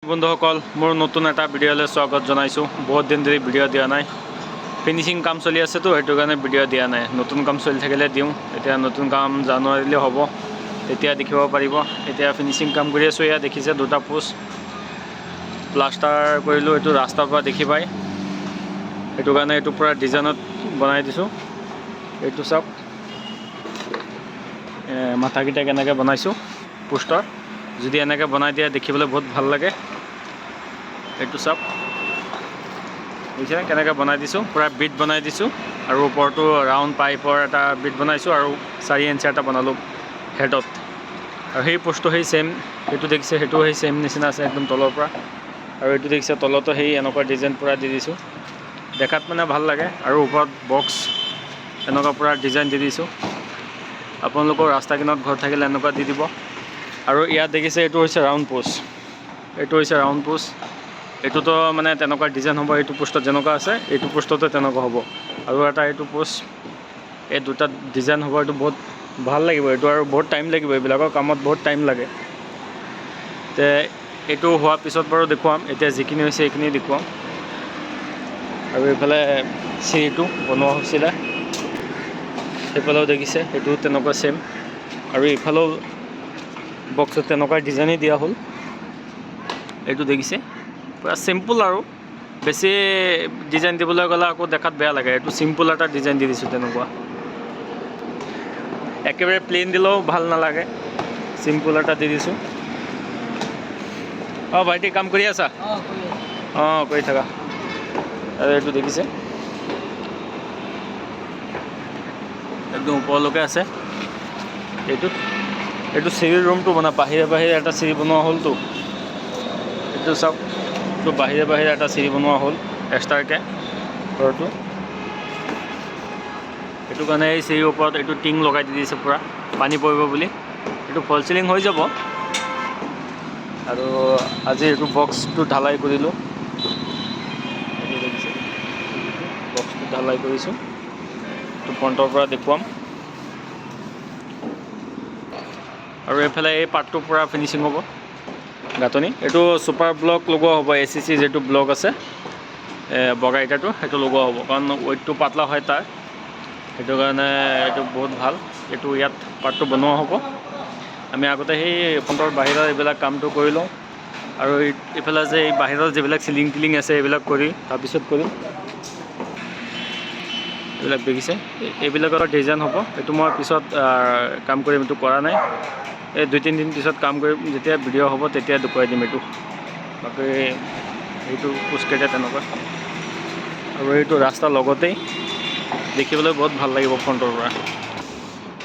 বন্ধুসকল মোৰ নতুন এটা ভিডিঅ'লৈ স্বাগত জনাইছোঁ। বহুত দিন ধৰি ভিডিঅ' দিয়া নাই, ফিনিচিং কাম চলি আছেতো সেইটো কাৰণে ভিডিঅ' দিয়া নাই। নতুন কাম চলি থাকিলে দিওঁ। এতিয়া নতুন কাম জানুৱাৰীলৈ হ'ব, তেতিয়া দেখিব পাৰিব। এতিয়া ফিনিচিং কাম কৰি আছোঁ। এয়া দেখিছে দুটা পোষ্ট প্লাষ্টাৰ কৰিলোঁ, এইটো ৰাস্তাৰ পৰা দেখি পায়, সেইটো কাৰণে এইটো পূৰা ডিজাইনত বনাই দিছোঁ। এইটো চাওক মাথাকেইটা কেনেকৈ বনাইছোঁ পোষ্টৰ। যদি এনেকৈ বনাই দিয়ে দেখিবলৈ বহুত ভাল লাগে। এইটো চাওক বুজিছে কেনেকৈ বনাই দিছোঁ, পূৰা বিট বনাই দিছোঁ। আৰু ওপৰতো ৰাউণ্ড পাইপৰ এটা বিট বনাইছোঁ আৰু 4 ইঞ্চি এটা বনালোঁ হেডত। আৰু সেই পোষ্টটো সেই ছেইম, সেইটো দেখিছে সেইটো সেই ছেইম নিচিনা আছে একদম তলৰ পৰা। আৰু এইটো দেখিছে তলতো সেই এনেকুৱা ডিজাইন পূৰা দি দিছোঁ, দেখাত মানে ভাল লাগে। আৰু ওপৰত বক্স এনেকুৱা পূৰা ডিজাইন দি দিছোঁ। আপোনালোকৰ ৰাস্তা কিনাৰত ঘৰ থাকিলে এনেকুৱা দি দিব। আৰু ইয়াত দেখিছে এইটো হৈছে ৰাউণ্ড পোষ্ট, এইটো হৈছে ৰাউণ্ড পোষ্ট। এইটোতো মানে তেনেকুৱা ডিজাইন হ'ব, এইটো পোষ্টত যেনেকুৱা আছে এইটো পোষ্টতো তেনেকুৱা হ'ব। আৰু এটা এইটো পোষ্ট, এই দুটা ডিজাইন হ'ব। এইটো বহুত ভাল লাগিব এইটো, আৰু বহুত টাইম লাগিব, এইবিলাকৰ কামত বহুত টাইম লাগে। তে এইটো হোৱাৰ পিছত বাৰু দেখুৱাম। এতিয়া যিখিনি হৈছে সেইখিনি দেখুৱাম। আৰু এইফালে চিৰিটো বনোৱা হৈছিলে, সেইফালেও দেখিছে সেইটো তেনেকুৱা ছেইম। আৰু ইফালেও বক্সত তেনেকুৱা ডিজাইনেই দিয়া হ'ল। এইটো দেখিছে পূৰা চিম্পুল, আৰু বেছি ডিজাইন দিবলৈ গ'লে আকৌ দেখাত বেয়া লাগে। এইটো চিম্পুল এটা ডিজাইন দি দিছোঁ তেনেকুৱা। একেবাৰে প্লেইন দিলেও ভাল নালাগে, চিম্পুল এটা দি দিছোঁ। অঁ ভাইটি কাম কৰি আছা? অঁ কৰি থাকা। আৰু এইটো দেখিছে একদম ওপৰলৈকে আছে। এইটো চিৰিৰ ৰুমটো মানে বাহিৰে বাহিৰে এটা চিৰি বনোৱা হ'লতো। এইটো চাওক, এইটো বাহিৰে বাহিৰে এটা চিৰি বনোৱা হ'ল এক্সট্ৰাকৈ ঘৰটো। সেইটো কাৰণে এই চিৰিৰ ওপৰত এইটো টিং লগাই দি দিছে পূৰা, পানী পৰিব বুলি। এইটো ফল চিলিং হৈ যাব। আৰু আজি এইটো বক্সটো ঢালাই কৰিলোঁ। এইটো দেখিছে বক্সটো ঢালাই কৰিছোঁ। এইটো ফ্ৰণ্টৰ পৰা দেখুৱাম। আৰু এইফালে এই পাৰ্টটো পূৰা ফিনিচিং হ'ব, গাঁথনি। এইটো ছুপাৰ ব্লক লগোৱা হ'ব, ACC যিটো ব্লক আছে বগা ইটাটো, সেইটো লগোৱা হ'ব। কাৰণ ৱেইটটো পাতলা হয় তাৰ, সেইটো কাৰণে এইটো বহুত ভাল। এইটো ইয়াত পাৰ্টটো বনোৱা হ'ব। আমি আগতে সেই ফ্ৰণ্টৰ বাহিৰৰ এইবিলাক কামটো কৰি লওঁ, আৰু এইফালে যে এই বাহিৰৰ যিবিলাক চিলিং টিলিং আছে এইবিলাক কৰি তাৰপিছত কৰিম। এইবিলাক দেখিছে, এইবিলাকৰ ডিজাইন হ'ব। এইটো মই পিছত কাম কৰিম, এইটো কৰা নাই। এই 2-3 দিন পিছত কাম কৰিম, যেতিয়া ভিডিঅ' হ'ব তেতিয়া দেখুৱাই দিম এইটো। বাকী এইটো পোষ্টকেইটা তেনেকুৱা। আৰু এইটো ৰাস্তাৰ লগতেই, দেখিবলৈ বহুত ভাল লাগিব ফ্ৰণ্টৰ পৰা।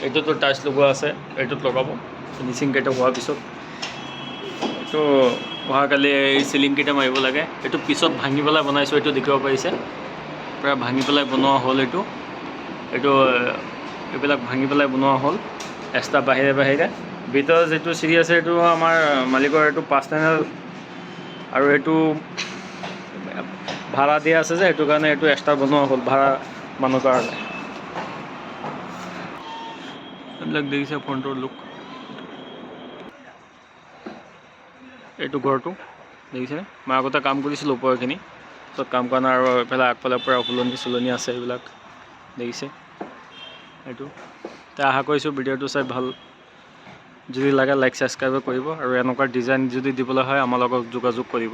এইটোতো টাইলছ লগোৱা আছে, এইটোত লগাব ফিনিচিংকেইটা হোৱাৰ পিছত। এইটো অহাকালি এই চিলিংকেইটা মাৰিব লাগে। এইটো পিছত ভাঙি পেলাই বনাইছোঁ, এইটো দেখিব পাৰিছে পূৰা ভাঙি পেলাই বনোৱা হ'ল। এইটো এইবিলাক ভাঙি পেলাই বনোৱা হ'ল এক্সট্ৰা বাহিৰে বাহিৰে। ভিতৰৰ যিটো চিৰি আছে এইটো আমাৰ মালিকৰ, এইটো পাৰ্চনেল। আৰু এইটো ভাড়া দিয়া আছে যে, সেইটো কাৰণে এইটো এক্সট্ৰা বনোৱা হ'ল ভাড়া মানুহৰ কাৰণে। এইবিলাক দেখিছে ফ্ৰণ্টৰ লুক। এইটো ঘৰটো দেখিছেনে? মই আগতে কাম কৰিছিলোঁ ওপৰৰখিনি, পিছত কাম কৰা নাই। আৰু এইফালে আগফালে পূৰা ফুলনি চুলনি আছে, এইবিলাক দেখিছে। এইটো আশা কৰিছোঁ ভিডিঅ'টো চাই ভাল, যদি লাগে লাইক ছাবস্ক্ৰাইব কৰিব। আৰু এনেকুৱা ডিজাইন যদি দিবলৈ হয় আমাৰ লগত যোগাযোগ কৰিব।